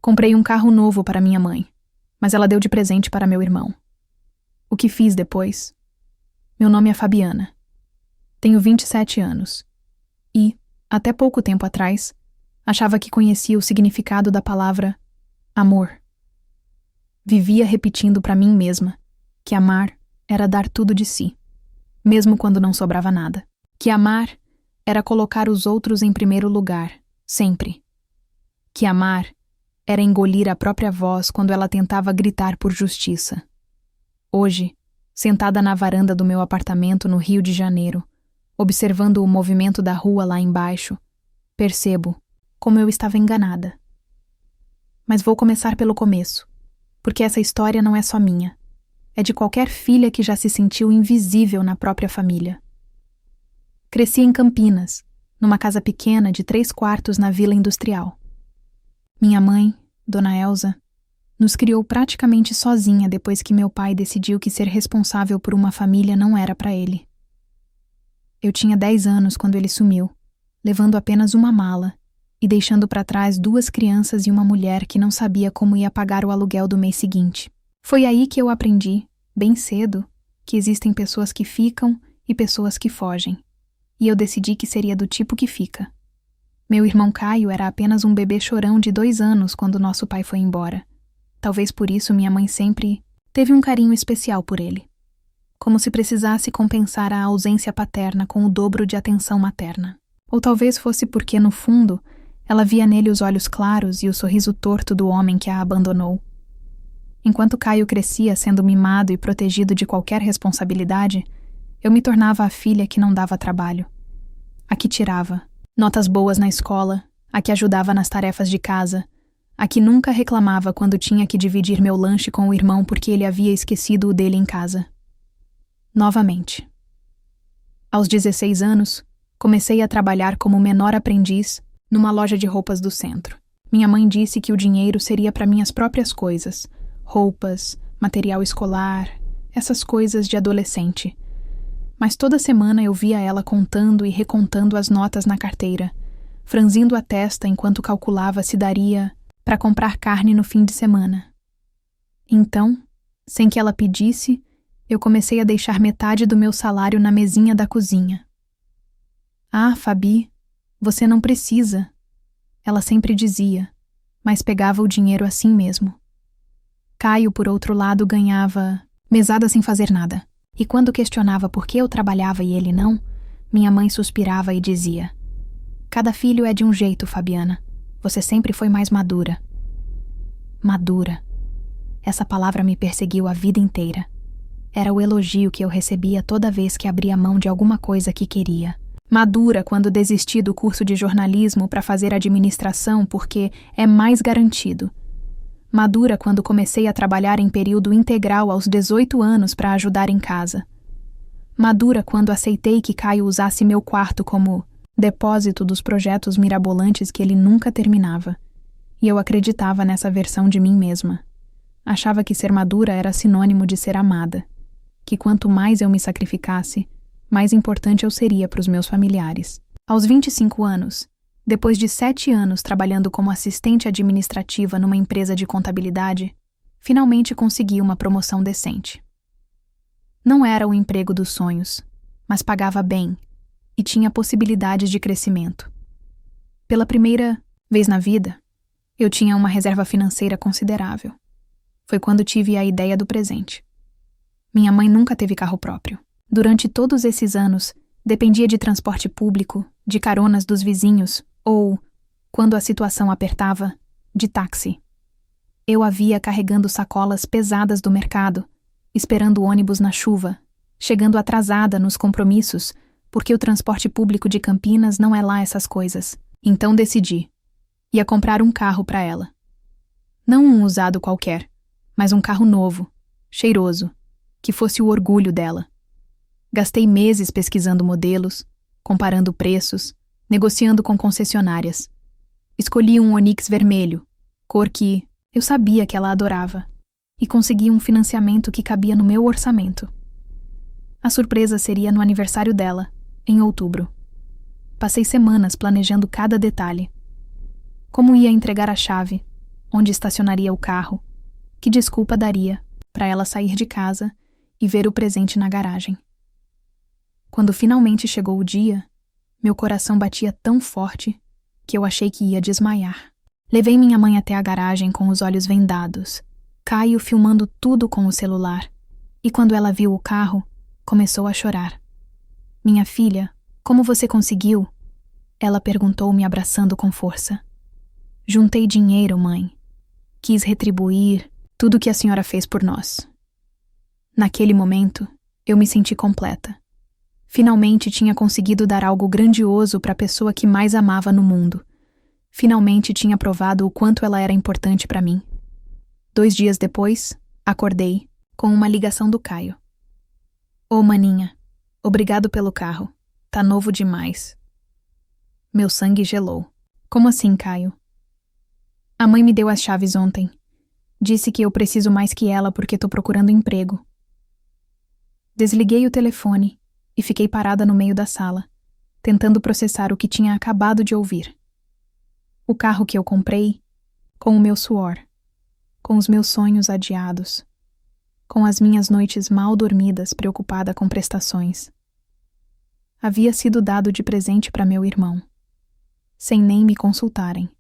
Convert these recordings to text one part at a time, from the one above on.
Comprei um carro novo para minha mãe, mas ela deu de presente para meu irmão. O que fiz depois? Meu nome é Fabiana. Tenho 27 anos. E, até pouco tempo atrás, achava que conhecia o significado da palavra amor. Vivia repetindo para mim mesma que amar era dar tudo de si, mesmo quando não sobrava nada. Que amar era colocar os outros em primeiro lugar, sempre. Que amar era engolir a própria voz quando ela tentava gritar por justiça. Hoje, sentada na varanda do meu apartamento no Rio de Janeiro, observando o movimento da rua lá embaixo, percebo como eu estava enganada. Mas vou começar pelo começo, porque essa história não é só minha. É de qualquer filha que já se sentiu invisível na própria família. Cresci em Campinas, numa casa pequena de 3 quartos na Vila Industrial. Minha mãe, Dona Elza, nos criou praticamente sozinha depois que meu pai decidiu que ser responsável por uma família não era para ele. Eu tinha 10 anos quando ele sumiu, levando apenas uma mala e deixando para trás 2 crianças e uma mulher que não sabia como ia pagar o aluguel do mês seguinte. Foi aí que eu aprendi, bem cedo, que existem pessoas que ficam e pessoas que fogem. E eu decidi que seria do tipo que fica. Meu irmão Caio era apenas um bebê chorão de 2 anos quando nosso pai foi embora. Talvez por isso minha mãe sempre teve um carinho especial por ele. Como se precisasse compensar a ausência paterna com o dobro de atenção materna. Ou talvez fosse porque, no fundo, ela via nele os olhos claros e o sorriso torto do homem que a abandonou. Enquanto Caio crescia sendo mimado e protegido de qualquer responsabilidade, eu me tornava a filha que não dava trabalho. A que tirava notas boas na escola, a que ajudava nas tarefas de casa, a que nunca reclamava quando tinha que dividir meu lanche com o irmão porque ele havia esquecido o dele em casa. Novamente. Aos 16 anos, comecei a trabalhar como menor aprendiz numa loja de roupas do centro. Minha mãe disse que o dinheiro seria para minhas próprias coisas, roupas, material escolar, essas coisas de adolescente. Mas toda semana eu via ela contando e recontando as notas na carteira, franzindo a testa enquanto calculava se daria para comprar carne no fim de semana. Então, sem que ela pedisse, eu comecei a deixar metade do meu salário na mesinha da cozinha. "Ah, Fabi, você não precisa", ela sempre dizia, mas pegava o dinheiro assim mesmo. Caio, por outro lado, ganhava mesada sem fazer nada. E quando questionava por que eu trabalhava e ele não, minha mãe suspirava e dizia: "Cada filho é de um jeito, Fabiana. Você sempre foi mais madura." Madura. Essa palavra me perseguiu a vida inteira. Era o elogio que eu recebia toda vez que abria mão de alguma coisa que queria. Madura quando desisti do curso de jornalismo para fazer administração porque é mais garantido. Madura quando comecei a trabalhar em período integral aos 18 anos para ajudar em casa. Madura quando aceitei que Caio usasse meu quarto como depósito dos projetos mirabolantes que ele nunca terminava. E eu acreditava nessa versão de mim mesma. Achava que ser madura era sinônimo de ser amada. Que quanto mais eu me sacrificasse, mais importante eu seria para os meus familiares. Aos 25 anos, depois de 7 anos trabalhando como assistente administrativa numa empresa de contabilidade, finalmente consegui uma promoção decente. Não era o emprego dos sonhos, mas pagava bem e tinha possibilidades de crescimento. Pela primeira vez na vida, eu tinha uma reserva financeira considerável. Foi quando tive a ideia do presente. Minha mãe nunca teve carro próprio. Durante todos esses anos, dependia de transporte público, de caronas dos vizinhos ou, quando a situação apertava, de táxi. Eu a via carregando sacolas pesadas do mercado, esperando o ônibus na chuva, chegando atrasada nos compromissos, porque o transporte público de Campinas não é lá essas coisas. Então decidi. Ia comprar um carro para ela. Não um usado qualquer, mas um carro novo, cheiroso, que fosse o orgulho dela. Gastei meses pesquisando modelos, comparando preços, negociando com concessionárias. Escolhi um Onix vermelho, cor que eu sabia que ela adorava, e consegui um financiamento que cabia no meu orçamento. A surpresa seria no aniversário dela, em outubro. Passei semanas planejando cada detalhe. Como ia entregar a chave, onde estacionaria o carro, que desculpa daria para ela sair de casa e ver o presente na garagem. Quando finalmente chegou o dia, meu coração batia tão forte que eu achei que ia desmaiar. Levei minha mãe até a garagem com os olhos vendados, Caio filmando tudo com o celular, e quando ela viu o carro, começou a chorar. Minha filha, como você conseguiu? Ela perguntou, me abraçando com força. Juntei dinheiro, mãe. Quis retribuir tudo que a senhora fez por nós. Naquele momento, eu me senti completa. Finalmente tinha conseguido dar algo grandioso para a pessoa que mais amava no mundo. Finalmente tinha provado o quanto ela era importante para mim. 2 dias depois, acordei com uma ligação do Caio. Ô, maninha, obrigado pelo carro. Tá novo demais. Meu sangue gelou. Como assim, Caio? A mãe me deu as chaves ontem. Disse que eu preciso mais que ela porque tô procurando emprego. Desliguei o telefone e fiquei parada no meio da sala, tentando processar o que tinha acabado de ouvir. O carro que eu comprei, com o meu suor, com os meus sonhos adiados, com as minhas noites mal dormidas preocupada com prestações. Havia sido dado de presente para meu irmão, sem nem me consultarem.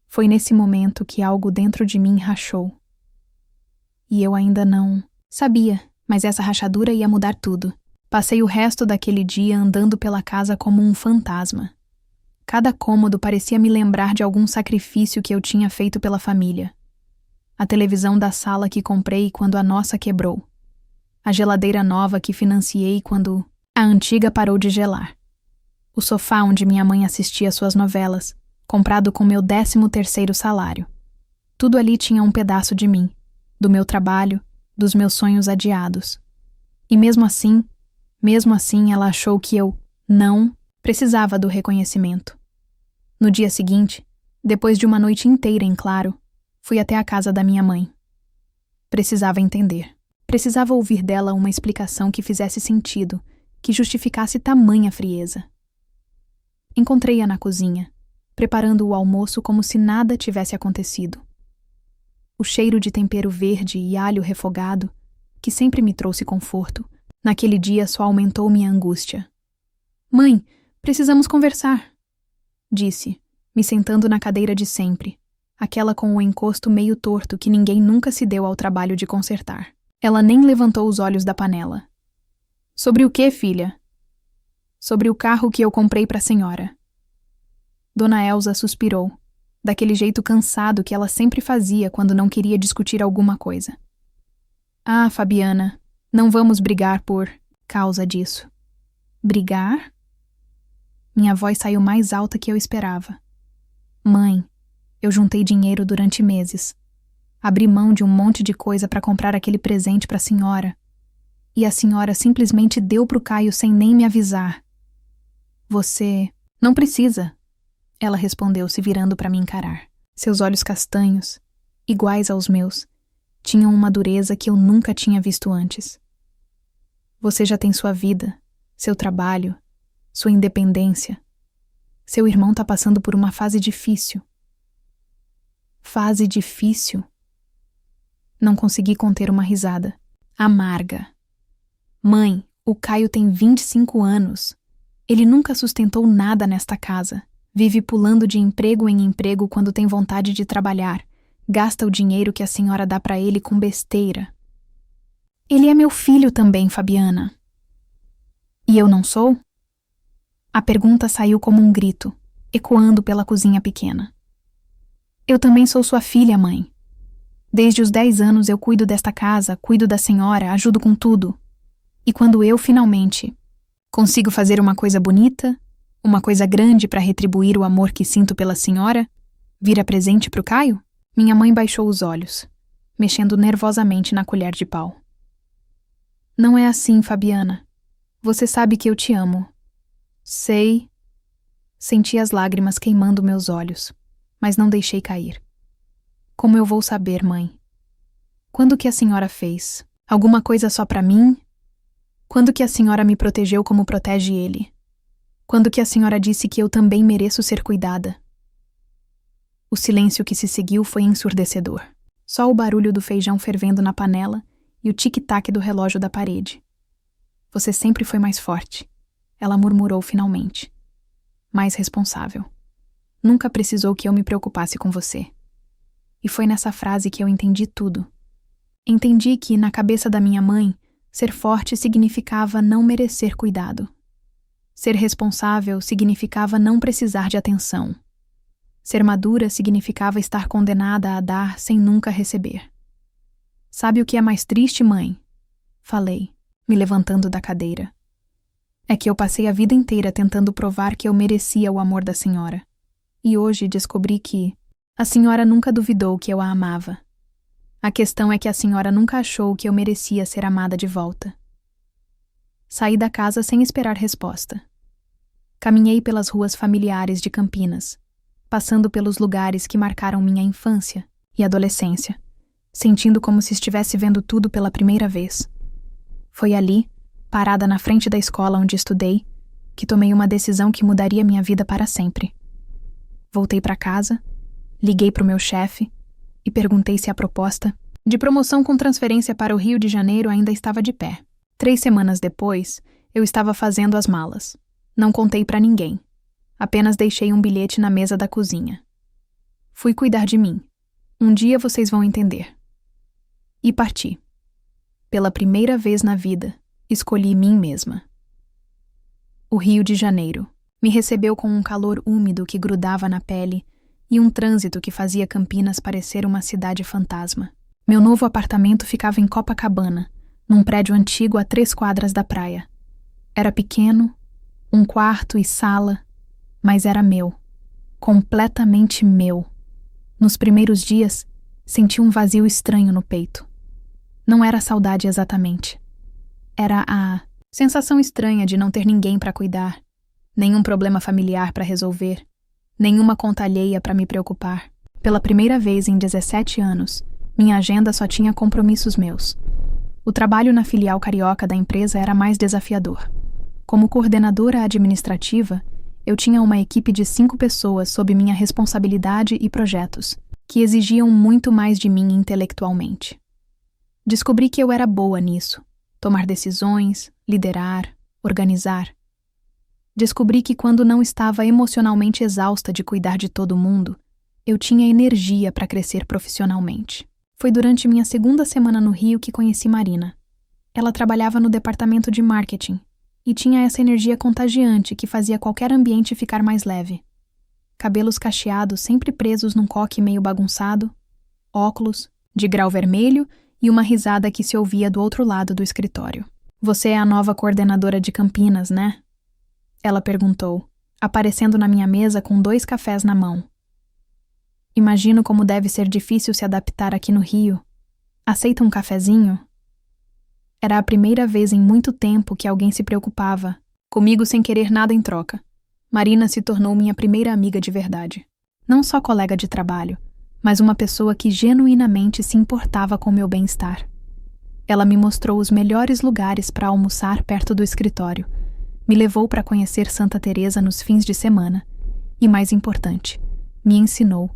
Foi nesse momento que algo dentro de mim rachou. E eu ainda não sabia, mas essa rachadura ia mudar tudo. Passei o resto daquele dia andando pela casa como um fantasma. Cada cômodo parecia me lembrar de algum sacrifício que eu tinha feito pela família. A televisão da sala que comprei quando a nossa quebrou. A geladeira nova que financiei quando a antiga parou de gelar. O sofá onde minha mãe assistia suas novelas, comprado com meu 13º salário. Tudo ali tinha um pedaço de mim, do meu trabalho, dos meus sonhos adiados. E mesmo assim ela achou que eu não precisava do reconhecimento. No dia seguinte, depois de uma noite inteira em claro, fui até a casa da minha mãe. Precisava entender. Precisava ouvir dela uma explicação que fizesse sentido, que justificasse tamanha frieza. Encontrei-a na cozinha, preparando o almoço como se nada tivesse acontecido. O cheiro de tempero verde e alho refogado, que sempre me trouxe conforto, naquele dia só aumentou minha angústia. Mãe, precisamos conversar, disse, me sentando na cadeira de sempre, aquela com o encosto meio torto que ninguém nunca se deu ao trabalho de consertar. Ela nem levantou os olhos da panela. Sobre o quê, filha? Sobre o carro que eu comprei para a senhora. Dona Elsa suspirou, daquele jeito cansado que ela sempre fazia quando não queria discutir alguma coisa. Ah, Fabiana, não vamos brigar por causa disso. Brigar? Minha voz saiu mais alta que eu esperava. Mãe, eu juntei dinheiro durante meses. Abri mão de um monte de coisa para comprar aquele presente para a senhora. E a senhora simplesmente deu pro Caio sem nem me avisar. Você não precisa, ela respondeu, se virando para me encarar. Seus olhos castanhos, iguais aos meus, tinham uma dureza que eu nunca tinha visto antes. Você já tem sua vida, seu trabalho, sua independência. Seu irmão tá passando por uma fase difícil. Fase difícil? Não consegui conter uma risada. Amarga. Mãe, o Caio tem 25 anos. Ele nunca sustentou nada nesta casa. Vive pulando de emprego em emprego quando tem vontade de trabalhar. Gasta o dinheiro que a senhora dá pra ele com besteira. Ele é meu filho também, Fabiana. E eu não sou? A pergunta saiu como um grito, ecoando pela cozinha pequena. Eu também sou sua filha, mãe. Desde os 10 anos eu cuido desta casa, cuido da senhora, ajudo com tudo. E quando eu, finalmente, consigo fazer uma coisa bonita, uma coisa grande para retribuir o amor que sinto pela senhora, vira presente pro Caio? Minha mãe baixou os olhos, mexendo nervosamente na colher de pau. Não é assim, Fabiana. Você sabe que eu te amo. Sei. Senti as lágrimas queimando meus olhos, mas não deixei cair. Como eu vou saber, mãe? Quando que a senhora fez? Alguma coisa só pra mim? Quando que a senhora me protegeu como protege ele? Quando que a senhora disse que eu também mereço ser cuidada? O silêncio que se seguiu foi ensurdecedor. Só o barulho do feijão fervendo na panela e o tic-tac do relógio da parede. Você sempre foi mais forte, ela murmurou finalmente. Mais responsável. Nunca precisou que eu me preocupasse com você. E foi nessa frase que eu entendi tudo. Entendi que, na cabeça da minha mãe, ser forte significava não merecer cuidado. Ser responsável significava não precisar de atenção. Ser madura significava estar condenada a dar sem nunca receber. Sabe o que é mais triste, mãe? Falei, me levantando da cadeira. É que eu passei a vida inteira tentando provar que eu merecia o amor da senhora. E hoje descobri que a senhora nunca duvidou que eu a amava. A questão é que a senhora nunca achou que eu merecia ser amada de volta. Saí da casa sem esperar resposta. Caminhei pelas ruas familiares de Campinas, passando pelos lugares que marcaram minha infância e adolescência, sentindo como se estivesse vendo tudo pela primeira vez. Foi ali, parada na frente da escola onde estudei, que tomei uma decisão que mudaria minha vida para sempre. Voltei para casa, liguei para o meu chefe e perguntei se a proposta de promoção com transferência para o Rio de Janeiro ainda estava de pé. 3 semanas depois, eu estava fazendo as malas. Não contei para ninguém. Apenas deixei um bilhete na mesa da cozinha. Fui cuidar de mim. Um dia vocês vão entender. E parti. Pela primeira vez na vida, escolhi mim mesma. O Rio de Janeiro me recebeu com um calor úmido que grudava na pele e um trânsito que fazia Campinas parecer uma cidade fantasma. Meu novo apartamento ficava em Copacabana, num prédio antigo a 3 quadras da praia. Era pequeno, um quarto e sala, mas era meu, completamente meu. Nos primeiros dias, senti um vazio estranho no peito. Não era saudade exatamente. Era a sensação estranha de não ter ninguém para cuidar, nenhum problema familiar para resolver, nenhuma conta alheia para me preocupar. Pela primeira vez em 17 anos, minha agenda só tinha compromissos meus. O trabalho na filial carioca da empresa era mais desafiador. Como coordenadora administrativa, eu tinha uma equipe de 5 pessoas sob minha responsabilidade e projetos, que exigiam muito mais de mim intelectualmente. Descobri que eu era boa nisso, tomar decisões, liderar, organizar. Descobri que quando não estava emocionalmente exausta de cuidar de todo mundo, eu tinha energia para crescer profissionalmente. Foi durante minha 2ª semana no Rio que conheci Marina. Ela trabalhava no departamento de marketing e tinha essa energia contagiante que fazia qualquer ambiente ficar mais leve. Cabelos cacheados sempre presos num coque meio bagunçado, óculos, de grau vermelho e uma risada que se ouvia do outro lado do escritório. Você é a nova coordenadora de Campinas, né? Ela perguntou, aparecendo na minha mesa com 2 cafés na mão. Imagino como deve ser difícil se adaptar aqui no Rio. Aceita um cafezinho? Era a primeira vez em muito tempo que alguém se preocupava, comigo sem querer nada em troca. Marina se tornou minha primeira amiga de verdade. Não só colega de trabalho, mas uma pessoa que genuinamente se importava com meu bem-estar. Ela me mostrou os melhores lugares para almoçar perto do escritório, me levou para conhecer Santa Teresa nos fins de semana e, mais importante, me ensinou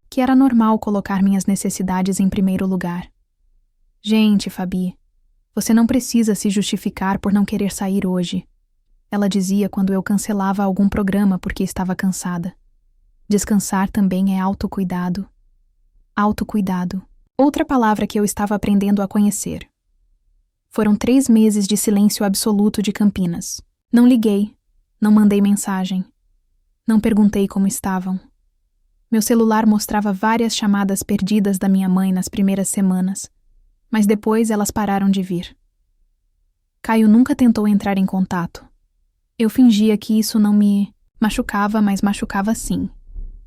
que era normal colocar minhas necessidades em primeiro lugar. Gente, Fabi, você não precisa se justificar por não querer sair hoje, ela dizia quando eu cancelava algum programa porque estava cansada. Descansar também é autocuidado. Autocuidado. Outra palavra que eu estava aprendendo a conhecer. Foram 3 meses de silêncio absoluto de Campinas. Não liguei, não mandei mensagem, não perguntei como estavam. Meu celular mostrava várias chamadas perdidas da minha mãe nas primeiras semanas, mas depois elas pararam de vir. Caio nunca tentou entrar em contato. Eu fingia que isso não me machucava, mas machucava sim,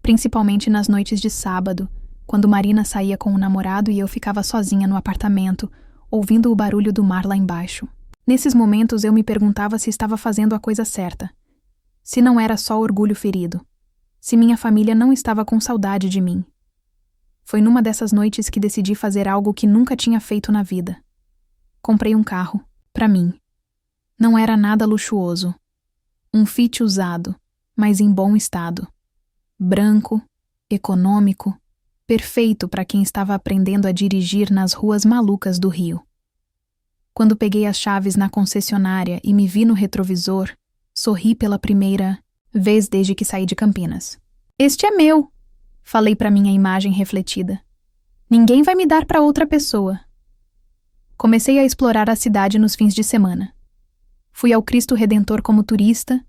principalmente nas noites de sábado, quando Marina saía com o namorado e eu ficava sozinha no apartamento, ouvindo o barulho do mar lá embaixo. Nesses momentos eu me perguntava se estava fazendo a coisa certa, se não era só orgulho ferido, se minha família não estava com saudade de mim. Foi numa dessas noites que decidi fazer algo que nunca tinha feito na vida. Comprei um carro, para mim. Não era nada luxuoso. Um Fit usado, mas em bom estado. Branco, econômico, perfeito para quem estava aprendendo a dirigir nas ruas malucas do Rio. Quando peguei as chaves na concessionária e me vi no retrovisor, sorri pela primeira vez desde que saí de Campinas. "Este é meu", falei para minha imagem refletida. "Ninguém vai me dar para outra pessoa." Comecei a explorar a cidade nos fins de semana. Fui ao Cristo Redentor como turista,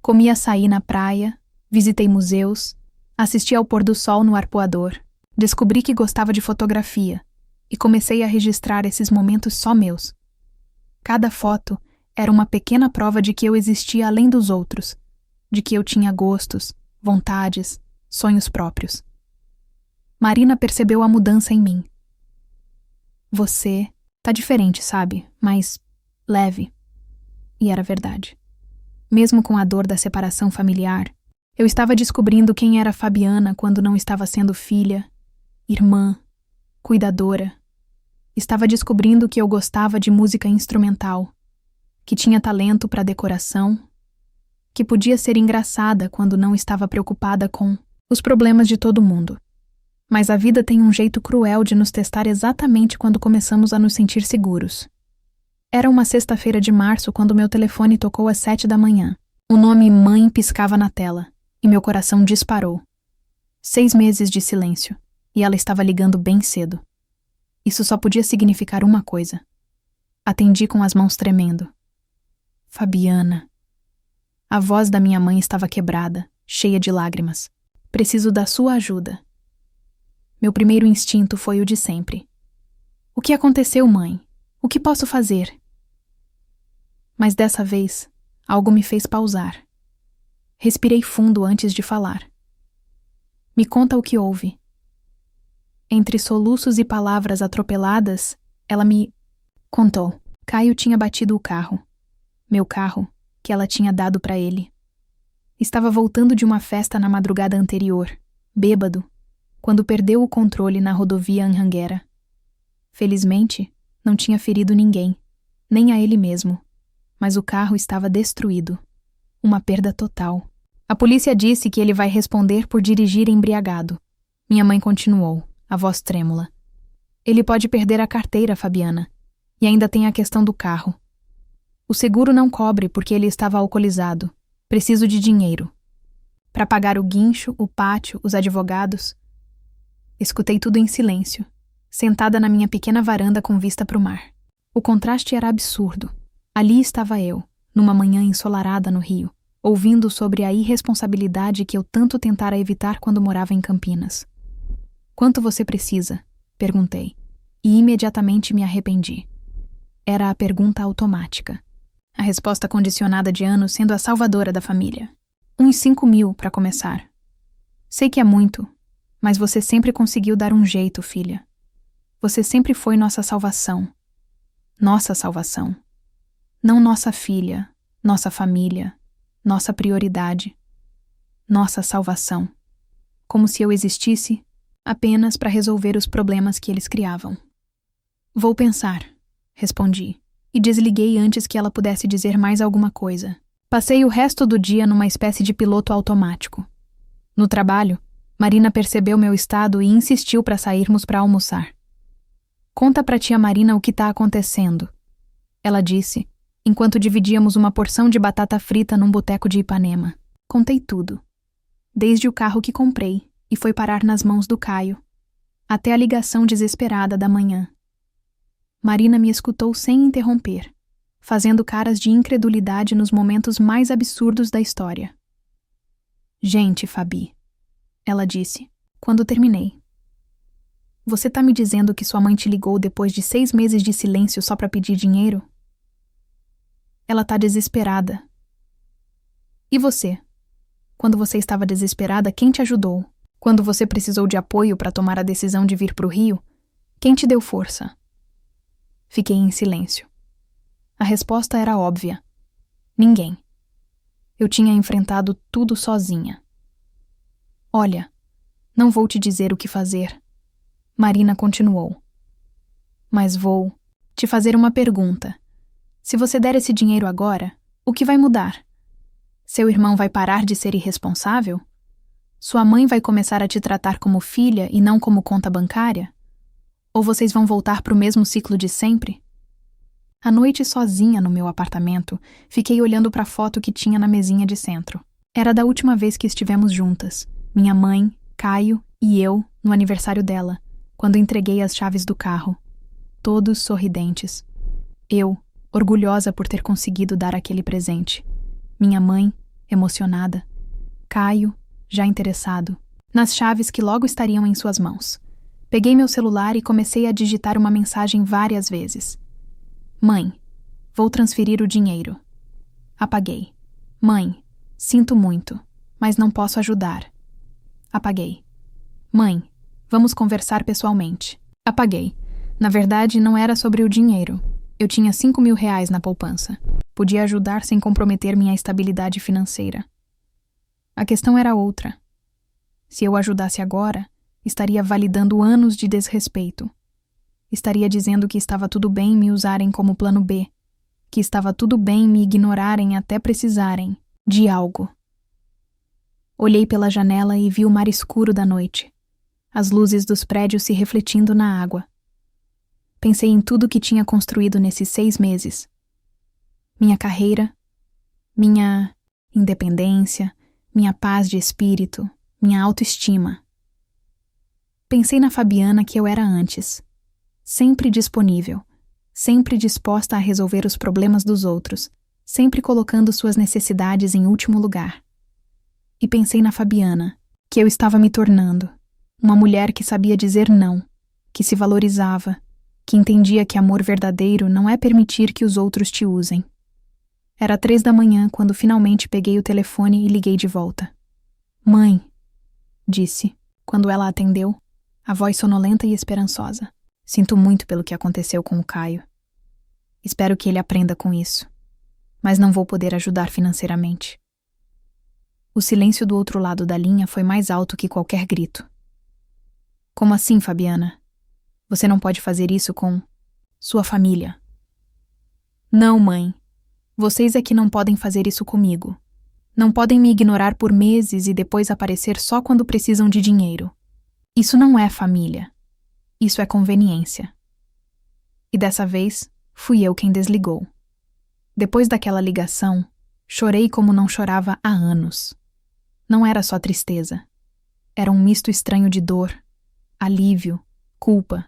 comi açaí na praia, visitei museus, assisti ao pôr do sol no Arpoador, descobri que gostava de fotografia e comecei a registrar esses momentos só meus. Cada foto era uma pequena prova de que eu existia além dos outros, de que eu tinha gostos, vontades, sonhos próprios. Marina percebeu a mudança em mim. "Você tá diferente, sabe? Mais leve." E era verdade. Mesmo com a dor da separação familiar, eu estava descobrindo quem era Fabiana quando não estava sendo filha, irmã, cuidadora. Estava descobrindo que eu gostava de música instrumental, que tinha talento para decoração, que podia ser engraçada quando não estava preocupada com os problemas de todo mundo. Mas a vida tem um jeito cruel de nos testar exatamente quando começamos a nos sentir seguros. Era uma sexta-feira de março quando meu telefone tocou às 7 da manhã. O nome Mãe piscava na tela, e meu coração disparou. 6 meses de silêncio, e ela estava ligando bem cedo. Isso só podia significar uma coisa. Atendi com as mãos tremendo. "Fabiana." A voz da minha mãe estava quebrada, cheia de lágrimas. "Preciso da sua ajuda." Meu primeiro instinto foi o de sempre. "O que aconteceu, mãe? O que posso fazer?" Mas dessa vez, algo me fez pausar. Respirei fundo antes de falar. "Me conta o que houve." Entre soluços e palavras atropeladas, ela me contou. Caio tinha batido o carro. Meu carro, que ela tinha dado para ele. Estava voltando de uma festa na madrugada anterior, bêbado, quando perdeu o controle na rodovia Anhanguera. Felizmente, não tinha ferido ninguém, nem a ele mesmo, mas o carro estava destruído. Uma perda total. A polícia disse que ele vai responder por dirigir embriagado. Minha mãe continuou, a voz trêmula. "Ele pode perder a carteira, Fabiana. E ainda tem a questão do carro. O seguro não cobre porque ele estava alcoolizado. Preciso de dinheiro. Para pagar o guincho, o pátio, os advogados." Escutei tudo em silêncio, sentada na minha pequena varanda com vista para o mar. O contraste era absurdo. Ali estava eu, numa manhã ensolarada no Rio, ouvindo sobre a irresponsabilidade que eu tanto tentara evitar quando morava em Campinas. "Quanto você precisa?" perguntei, e imediatamente me arrependi. Era a pergunta automática. A resposta condicionada de anos sendo a salvadora da família. "Uns 5.000 para começar." "Sei que é muito, mas você sempre conseguiu dar um jeito, filha. Você sempre foi nossa salvação. Nossa salvação. Não nossa filha, nossa família, nossa prioridade. Nossa salvação. Como se eu existisse apenas para resolver os problemas que eles criavam." "Vou pensar", respondi, e desliguei antes que ela pudesse dizer mais alguma coisa. Passei o resto do dia numa espécie de piloto automático. No trabalho, Marina percebeu meu estado e insistiu para sairmos para almoçar. "Conta pra tia Marina o que tá acontecendo", ela disse, enquanto dividíamos uma porção de batata frita num boteco de Ipanema. Contei tudo. Desde o carro que comprei e foi parar nas mãos do Caio, até a ligação desesperada da manhã. Marina me escutou sem interromper, fazendo caras de incredulidade nos momentos mais absurdos da história. "Gente, Fabi", ela disse, quando terminei. "Você tá me dizendo que sua mãe te ligou depois de 6 meses de silêncio só pra pedir dinheiro? Ela tá desesperada. E você? Quando você estava desesperada, quem te ajudou? Quando você precisou de apoio pra tomar a decisão de vir pro Rio, quem te deu força?" Fiquei em silêncio. A resposta era óbvia. Ninguém. Eu tinha enfrentado tudo sozinha. "Olha, não vou te dizer o que fazer", Marina continuou. "Mas vou te fazer uma pergunta. Se você der esse dinheiro agora, o que vai mudar? Seu irmão vai parar de ser irresponsável? Sua mãe vai começar a te tratar como filha e não como conta bancária? Ou vocês vão voltar para o mesmo ciclo de sempre? À noite, sozinha no meu apartamento, fiquei olhando para a foto que tinha na mesinha de centro. Era da última vez que estivemos juntas, minha mãe, Caio e eu, no aniversário dela, quando entreguei as chaves do carro. Todos sorridentes. Eu, orgulhosa por ter conseguido dar aquele presente. Minha mãe, emocionada. Caio, já interessado, nas chaves que logo estariam em suas mãos. Peguei meu celular e comecei a digitar uma mensagem várias vezes. Mãe, vou transferir o dinheiro. Apaguei. Mãe, sinto muito, mas não posso ajudar. Apaguei. Mãe, vamos conversar pessoalmente. Apaguei. Na verdade, não era sobre o dinheiro. Eu tinha 5.000 reais na poupança. Podia ajudar sem comprometer minha estabilidade financeira. A questão era outra. Se eu ajudasse agora, estaria validando anos de desrespeito. Estaria dizendo que estava tudo bem me usarem como plano B, que estava tudo bem me ignorarem até precisarem de algo. Olhei pela janela e vi o mar escuro da noite, as luzes dos prédios se refletindo na água. Pensei em tudo que tinha construído nesses 6 meses. Minha carreira, minha independência, minha paz de espírito, minha autoestima. Pensei na Fabiana que eu era antes. Sempre disponível, sempre disposta a resolver os problemas dos outros, sempre colocando suas necessidades em último lugar. E pensei na Fabiana, que eu estava me tornando, uma mulher que sabia dizer não, que se valorizava, que entendia que amor verdadeiro não é permitir que os outros te usem. Era 3 da manhã quando finalmente peguei o telefone e liguei de volta. Mãe, disse, quando ela atendeu, a voz sonolenta e esperançosa. Sinto muito pelo que aconteceu com o Caio. Espero que ele aprenda com isso, mas não vou poder ajudar financeiramente. O silêncio do outro lado da linha foi mais alto que qualquer grito. Como assim, Fabiana? Você não pode fazer isso com sua família. Não, mãe. Vocês é que não podem fazer isso comigo. Não podem me ignorar por meses e depois aparecer só quando precisam de dinheiro. Isso não é família. Isso é conveniência. E dessa vez, fui eu quem desligou. Depois daquela ligação, chorei como não chorava há anos. Não era só tristeza. Era um misto estranho de dor, alívio, culpa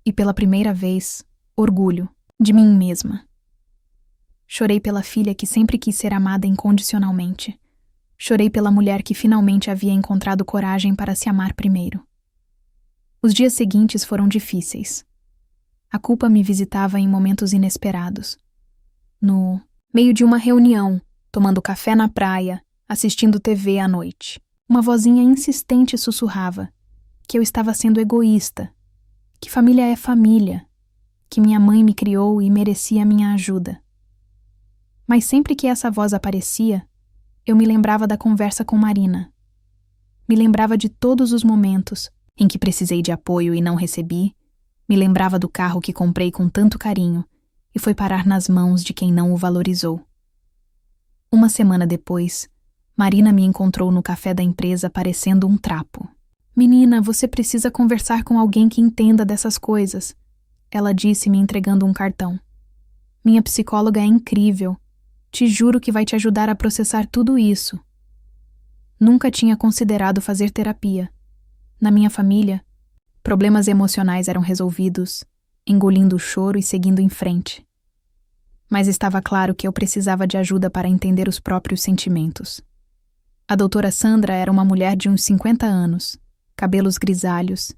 e, pela primeira vez, orgulho de mim mesma. Chorei pela filha que sempre quis ser amada incondicionalmente. Chorei pela mulher que finalmente havia encontrado coragem para se amar primeiro. Os dias seguintes foram difíceis. A culpa me visitava em momentos inesperados. No meio de uma reunião, tomando café na praia, assistindo TV à noite, uma vozinha insistente sussurrava que eu estava sendo egoísta, que família é família, que minha mãe me criou e merecia minha ajuda. Mas sempre que essa voz aparecia, eu me lembrava da conversa com Marina. Me lembrava de todos os momentos em que precisei de apoio e não recebi, me lembrava do carro que comprei com tanto carinho e foi parar nas mãos de quem não o valorizou. Uma semana depois, Marina me encontrou no café da empresa parecendo um trapo. Menina, você precisa conversar com alguém que entenda dessas coisas, ela disse me entregando um cartão. Minha psicóloga é incrível. Te juro que vai te ajudar a processar tudo isso. Nunca tinha considerado fazer terapia. Na minha família, problemas emocionais eram resolvidos, engolindo o choro e seguindo em frente. Mas estava claro que eu precisava de ajuda para entender os próprios sentimentos. A doutora Sandra era uma mulher de uns 50 anos, cabelos grisalhos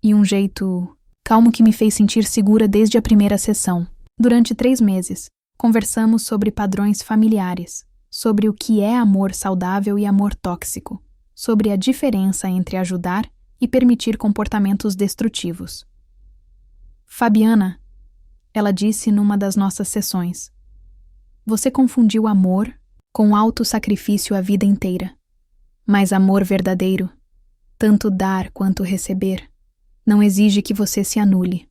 e um jeito calmo que me fez sentir segura desde a primeira sessão. Durante 3 meses, conversamos sobre padrões familiares, sobre o que é amor saudável e amor tóxico, sobre a diferença entre ajudar e permitir comportamentos destrutivos. Fabiana, ela disse numa das nossas sessões, você confundiu amor com autossacrifício a vida inteira. Mas amor verdadeiro, tanto dar quanto receber, não exige que você se anule.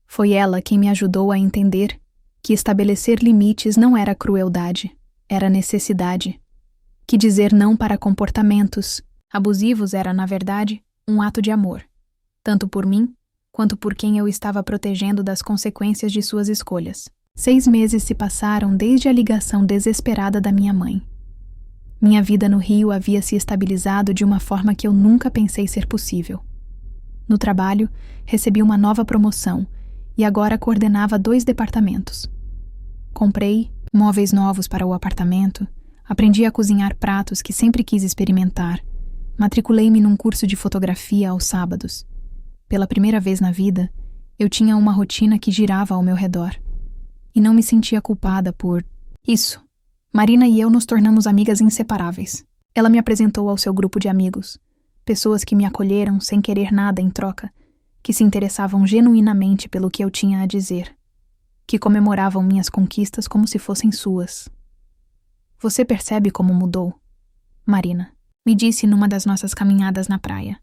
Foi ela quem me ajudou a entender que estabelecer limites não era crueldade, era necessidade. Que dizer não para comportamentos, Abusivos era, na verdade, um ato de amor, tanto por mim quanto por quem eu estava protegendo das consequências de suas escolhas. 6 meses se passaram desde a ligação desesperada da minha mãe. Minha vida no Rio havia se estabilizado de uma forma que eu nunca pensei ser possível. No trabalho, recebi uma nova promoção e agora coordenava 2 departamentos. Comprei móveis novos para o apartamento, aprendi a cozinhar pratos que sempre quis experimentar, matriculei-me num curso de fotografia aos sábados. Pela primeira vez na vida, eu tinha uma rotina que girava ao meu redor. E não me sentia culpada por isso. Marina e eu nos tornamos amigas inseparáveis. Ela me apresentou ao seu grupo de amigos, pessoas que me acolheram sem querer nada em troca, que se interessavam genuinamente pelo que eu tinha a dizer, que comemoravam minhas conquistas como se fossem suas. Você percebe como mudou? Marina me disse numa das nossas caminhadas na praia.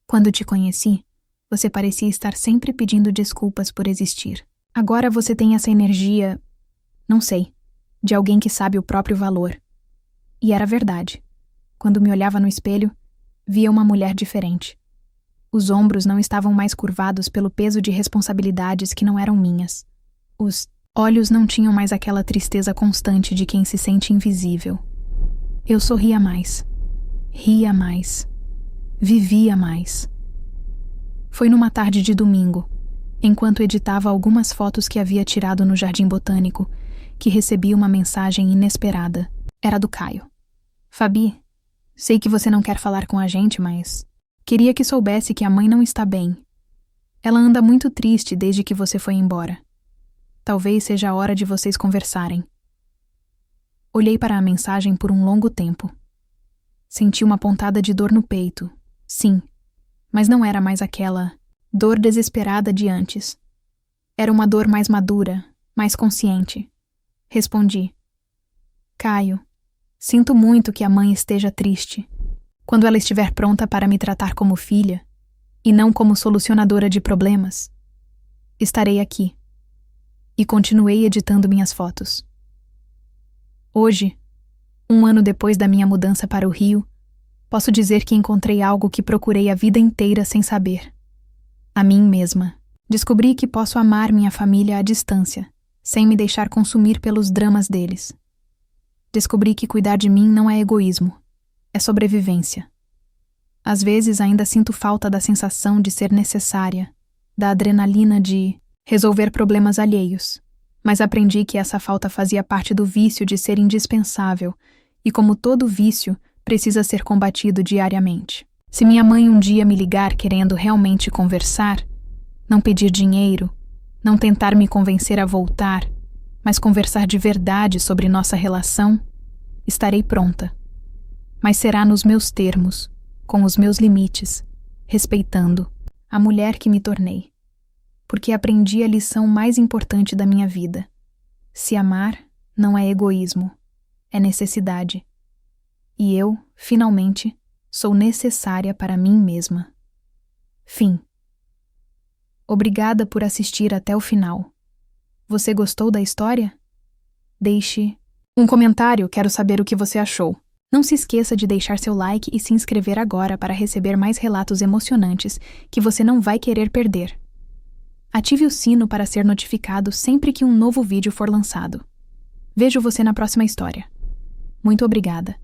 Quando te conheci, você parecia estar sempre pedindo desculpas por existir. Agora você tem essa energia, não sei, de alguém que sabe o próprio valor. E era verdade. Quando me olhava no espelho, via uma mulher diferente. Os ombros não estavam mais curvados pelo peso de responsabilidades que não eram minhas. Os olhos não tinham mais aquela tristeza constante de quem se sente invisível. Eu sorria mais, ria mais, vivia mais. Foi numa tarde de domingo, enquanto editava algumas fotos que havia tirado no Jardim Botânico, que recebi uma mensagem inesperada. Era do Caio. Fabi, sei que você não quer falar com a gente, mas queria que soubesse que a mãe não está bem. Ela anda muito triste desde que você foi embora. Talvez seja a hora de vocês conversarem. Olhei para a mensagem por um longo tempo. Senti uma pontada de dor no peito, sim, mas não era mais aquela dor desesperada de antes. Era uma dor mais madura, mais consciente. Respondi. Caio, sinto muito que a mãe esteja triste. Quando ela estiver pronta para me tratar como filha, e não como solucionadora de problemas, estarei aqui. E continuei editando minhas fotos. Hoje, 1 ano depois da minha mudança para o Rio, posso dizer que encontrei algo que procurei a vida inteira sem saber. A mim mesma. Descobri que posso amar minha família à distância, sem me deixar consumir pelos dramas deles. Descobri que cuidar de mim não é egoísmo, é sobrevivência. Às vezes ainda sinto falta da sensação de ser necessária, da adrenalina de resolver problemas alheios, mas aprendi que essa falta fazia parte do vício de ser indispensável e, como todo vício, precisa ser combatido diariamente. Se minha mãe um dia me ligar querendo realmente conversar, não pedir dinheiro, não tentar me convencer a voltar, mas conversar de verdade sobre nossa relação, estarei pronta. Mas será nos meus termos, com os meus limites, respeitando a mulher que me tornei. Porque aprendi a lição mais importante da minha vida. Se amar não é egoísmo, é necessidade. E eu, finalmente, sou necessária para mim mesma. Fim. Obrigada por assistir até o final. Você gostou da história? Deixe um comentário, quero saber o que você achou. Não se esqueça de deixar seu like e se inscrever agora para receber mais relatos emocionantes que você não vai querer perder. Ative o sino para ser notificado sempre que um novo vídeo for lançado. Vejo você na próxima história. Muito obrigada.